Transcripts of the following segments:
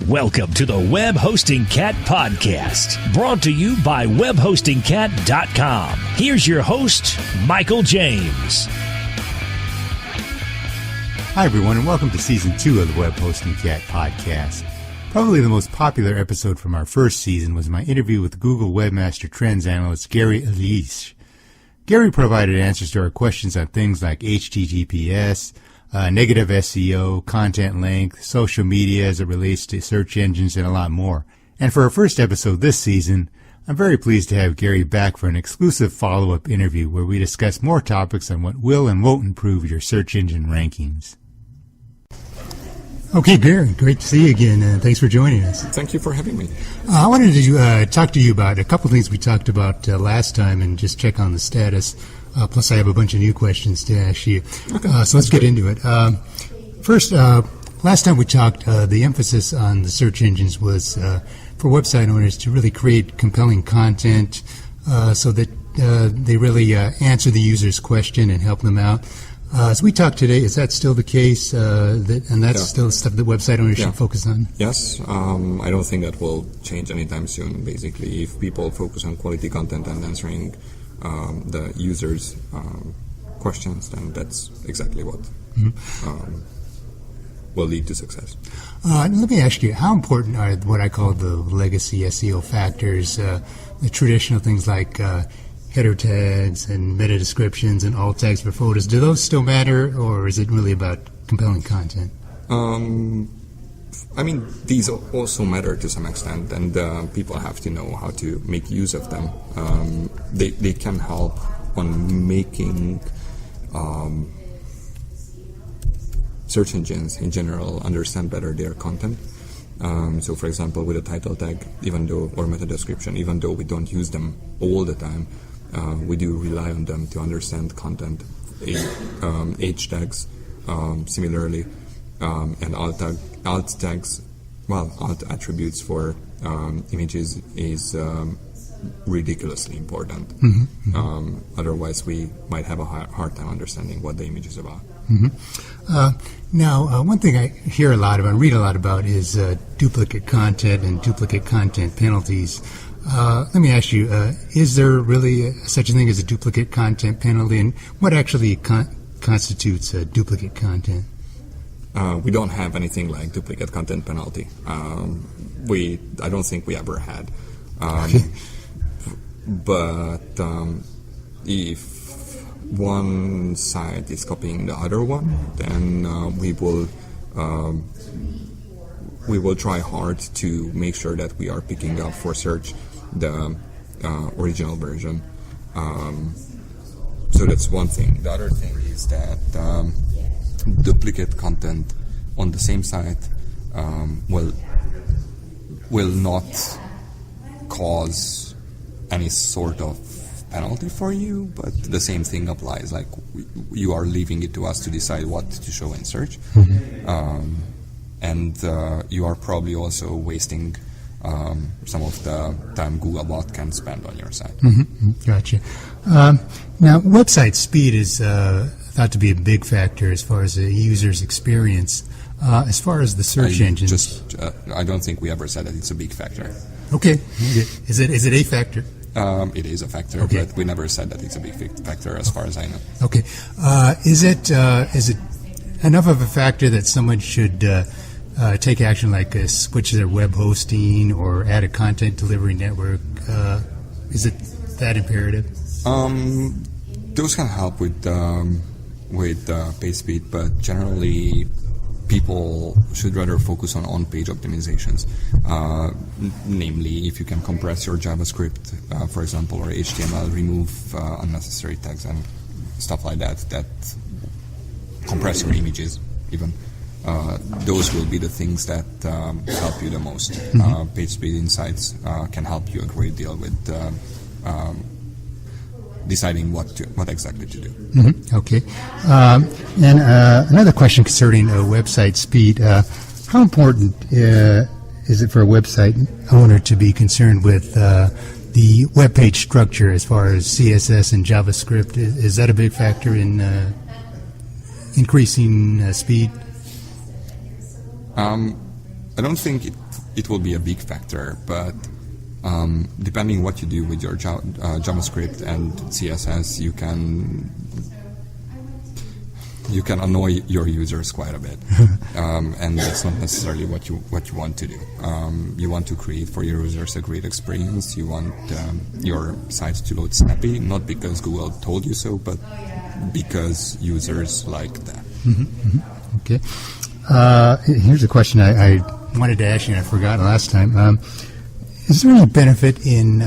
Welcome to the Web Hosting Cat Podcast, brought to you by webhostingcat.com. Here's your host, Michael James. Hi, everyone, and welcome to Season 2 of the Web Hosting Cat Podcast. Probably the most popular episode from our first season was my interview with Google Webmaster Trends Analyst Gary Illyes. Gary provided answers to our questions on things like HTTPS, negative SEO, content length, social media as it relates to search engines, and a lot more. And for our first episode this season, I'm very pleased to have Gary back for an exclusive follow-up interview where we discuss more topics on what will and won't improve your search engine rankings. Okay, Gary, great to see you again. Thanks for joining us. Thank you for having me. I wanted to talk to you about a couple things we talked about last time and just check on the status. Plus, I have a bunch of new questions to ask you. Okay. So let's get into it. First, last time we talked, the emphasis on the search engines was for website owners to really create compelling content so that they really answer the user's question and help them out. As we talked today, is that still the case? That's still stuff that website owners should focus on? Yes. I don't think that will change anytime soon. Basically, if people focus on quality content and answering the users' questions, then that's exactly what will lead to success. Let me ask you, how important are what I call the legacy SEO factors, the traditional things like header tags and meta descriptions and alt tags for photos? Do those still matter, or is it really about compelling content? I mean, these also matter to some extent, and people have to know how to make use of them. They can help on making search engines in general understand better their content. So, for example, with a title tag, or meta description, even though we don't use them all the time, we do rely on them to understand content. H tags, similarly, and alt tags, alt attributes for images is ridiculously important. Otherwise, we might have a hard time understanding what the image is about. Now, one thing I hear a lot about, read a lot about, is duplicate content and duplicate content penalties. Let me ask you, is there really such a thing as a duplicate content penalty, and what actually constitutes duplicate content? We don't have anything like duplicate content penalty. I don't think we ever had. But if one site is copying the other one, then we will try hard to make sure that we are picking up for search the original version. So that's one thing. The other thing is that duplicate content on the same site will not cause any sort of penalty for you, but the same thing applies. Like, you are leaving it to us to decide what to show in search, and you are probably also wasting some of the time Googlebot can spend on your site. Gotcha. Now, website speed is thought to be a big factor as far as a user's experience. As far as the search engines, I don't think we ever said that it's a big factor. Okay, is it a factor? It is a factor, but we never said that it's a big factor, as far as I know. Okay, is it enough of a factor that someone should take action, like switch their web hosting or add a content delivery network? Is it that imperative? Those can help with page speed, but generally people should rather focus on on-page optimizations. Namely, if you can compress your JavaScript, for example, or HTML, remove unnecessary tags and stuff like that compress your images even. Those will be the things that help you the most. Page speed insights can help you a great deal with deciding what exactly to do. Okay. And another question concerning website speed. How important is it for a website owner to be concerned with the web page structure as far as CSS and JavaScript? Is that a big factor in increasing speed? I don't think it it will be a big factor, but depending what you do with your JavaScript and CSS, you can annoy your users quite a bit, and that's not necessarily what you want to do. You want to create for your users a great experience. You want your site to load snappy, not because Google told you so, but because users like that. Okay. Here's a question I wanted to ask you and I forgot last time. Is there any benefit in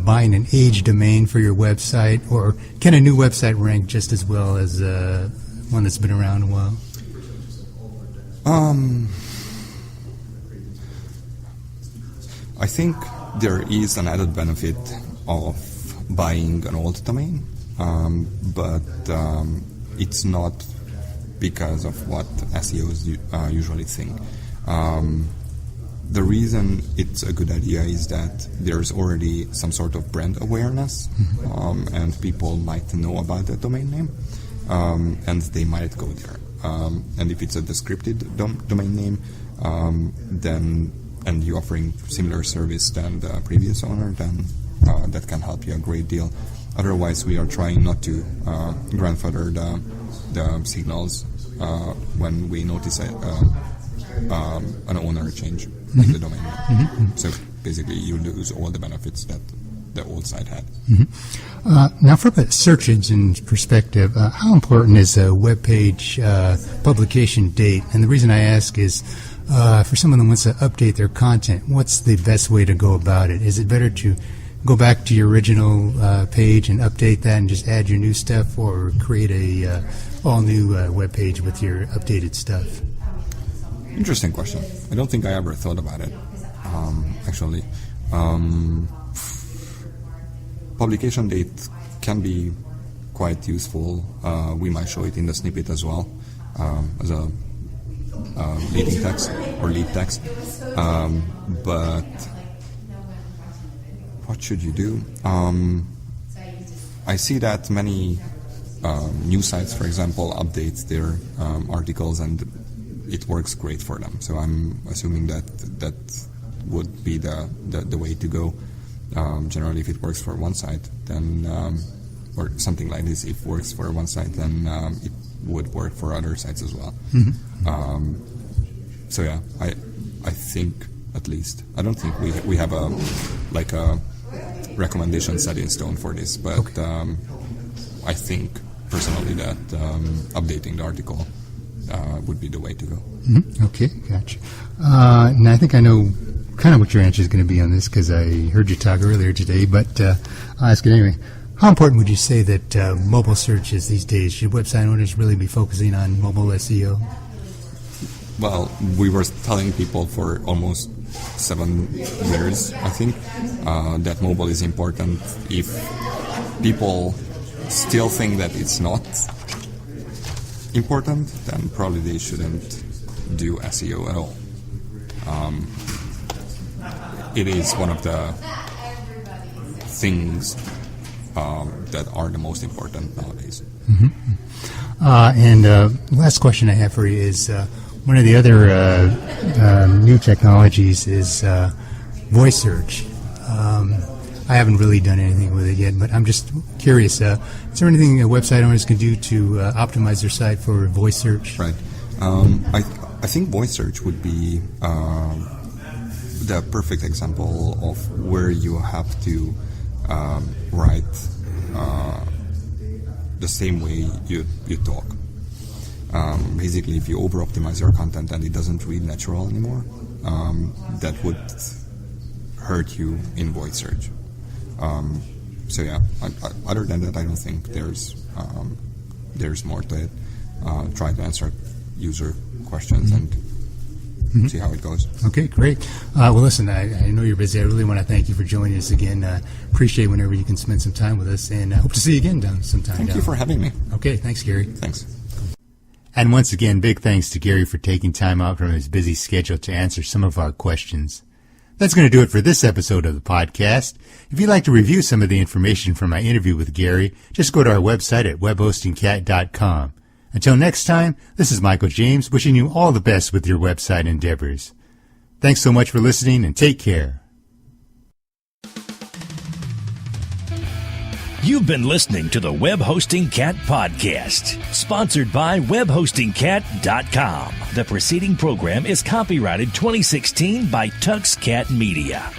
buying an age domain for your website, or can a new website rank just as well as one that's been around a while? I think there is an added benefit of buying an old domain, but it's not because of what SEOs usually think. The reason it's a good idea is that there's already some sort of brand awareness, and people might know about the domain name, and they might go there. And if it's a descripted domain name, then and you're offering similar service than the previous owner, then that can help you a great deal. Otherwise, we are trying not to grandfather the signals when we notice an owner change in the domain name. So basically, you lose all the benefits that the old site had. Now, from a search engine perspective, how important is a web page publication date? And the reason I ask is, for someone that wants to update their content, what's the best way to go about it? Is it better to go back to your original page and update that and just add your new stuff, or create a all new web page with your updated stuff? Interesting question. I don't think I ever thought about it, actually. Publication date can be quite useful. We might show it in the snippet as well, as a leading text or lead text. But what should you do? I see that many news sites, for example, update their articles, and it works great for them. So I'm assuming that would be the way to go. Generally, if it works for one site, then or something like this, if it works for one site, then it would work for other sites as well. So yeah, I think, at least, I don't think we have a recommendation set in stone for this, but okay. I think personally that updating the article would be the way to go. Okay, gotcha. Now I think I know kind of what your answer is going to be on this, because I heard you talk earlier today, but I'll ask it anyway. How important would you say that mobile search is these days? Should website owners really be focusing on mobile SEO? Well, we were telling people for almost 7 years, I think, that mobile is important. If people still think that it's not important, then probably they shouldn't do SEO at all. It is one of the things that are the most important nowadays. And last question I have for you is, one of the other new technologies is voice search. I haven't really done anything with it yet, but I'm just curious, is there anything website owners can do to optimize their site for voice search? Right. I think voice search would be the perfect example of where you have to write the same way you talk. Basically, if you over-optimize your content and it doesn't read natural anymore, that would hurt you in voice search. So yeah, other than that, I don't think there's more to it. Try to answer user questions and see how it goes. Okay, great. Well, listen, I know you're busy. I really want to thank you for joining us again. Appreciate whenever you can spend some time with us, and I hope to see you again sometime. Thank you for having me. Okay, thanks, Gary. Thanks. And once again, big thanks to Gary for taking time out from his busy schedule to answer some of our questions. That's going to do it for this episode of the podcast. If you'd like to review some of the information from my interview with Gary, just go to our website at webhostingcat.com. Until next time, this is Michael James wishing you all the best with your website endeavors. Thanks so much for listening, and take care. You've been listening to the Web Hosting Cat Podcast, sponsored by webhostingcat.com. The preceding program is copyrighted 2016 by Tux Cat Media.